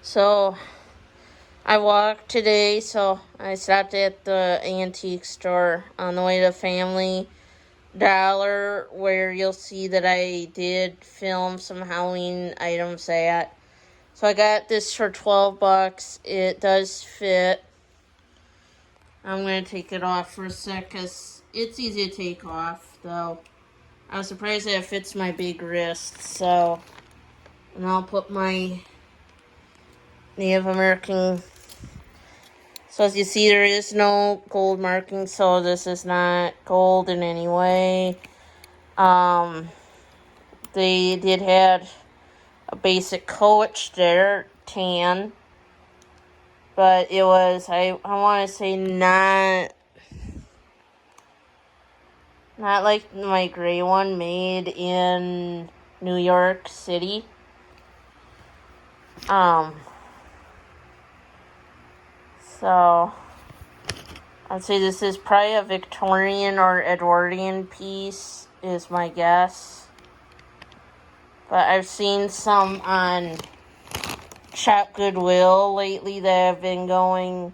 So I walked today, so I stopped at the antique store on the way to Family Dollar, where you'll see that I did film some Halloween items at. So I got this for $12. It does fit. I'm going to take it off for a sec because it's easy to take off, though. I was surprised that it fits my big wrist, so... And I'll put my Native American... So as you see, there is no gold marking, so this is not gold in any way. They did have a basic coach there, tan. But it was, I want to say, not like my gray one made in New York City. So I'd say this is probably a Victorian or Edwardian piece, is my guess. But I've seen some on Shop Goodwill lately that have been going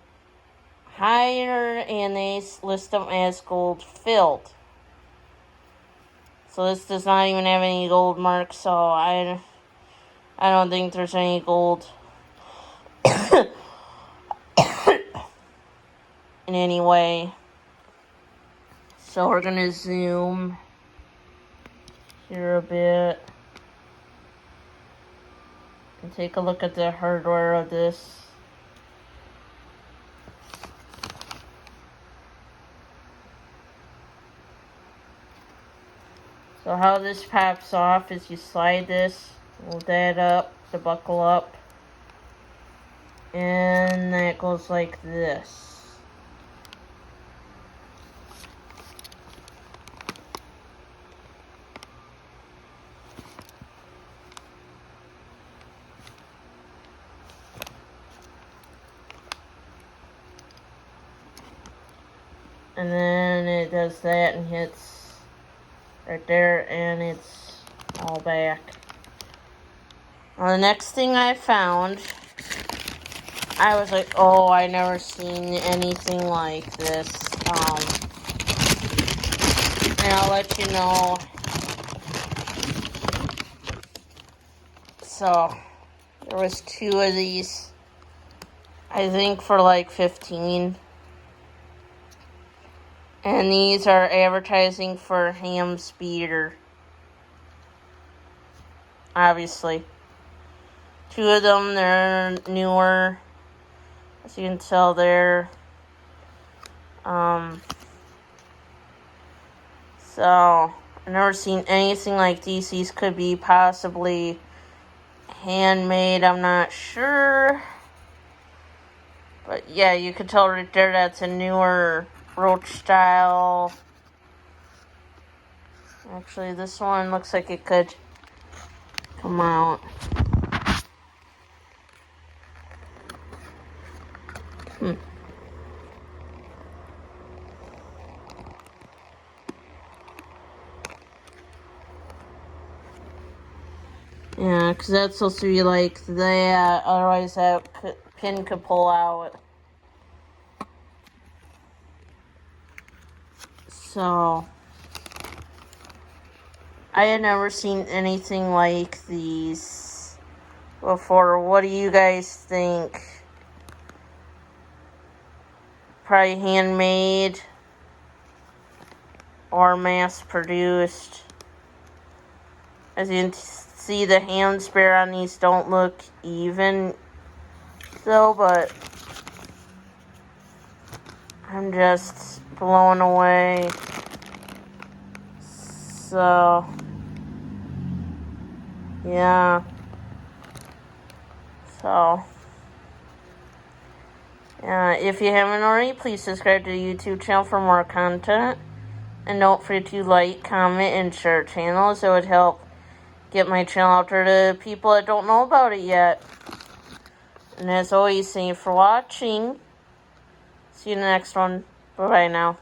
higher, and they list them as gold filled. So this does not even have any gold marks, so I don't think there's any gold in any way. So we're going to zoom here a bit and take a look at the hardware of this. So how this pops off is you slide this, hold that up, the buckle up, and that goes like this. And then it does that and hits right there, and it's all back. Well, the next thing I found, I was like, oh, I never seen anything like this. And I'll let you know. So, there was 2 of these, I think for like $15. And these are advertising for ham speeder. Obviously. 2 of them, they're newer. As you can tell there. So, I've never seen anything like these. These could be possibly handmade, I'm not sure. But yeah, you could tell right there that's a newer brooch style. Actually, this one looks like it could come out. Yeah, because that's supposed to be like that. Otherwise, that pin could pull out. So, I had never seen anything like these before. What do you guys think? Probably handmade or mass-produced. As you can see, the hand spare on these don't look even, though, but I'm just blown away. So, yeah. So, if you haven't already, please subscribe to the YouTube channel for more content. And don't forget to like, comment, and share channels. It would help get my channel out there to people that don't know about it yet. And as always, thank you for watching. See you in the next one. Bye-bye now.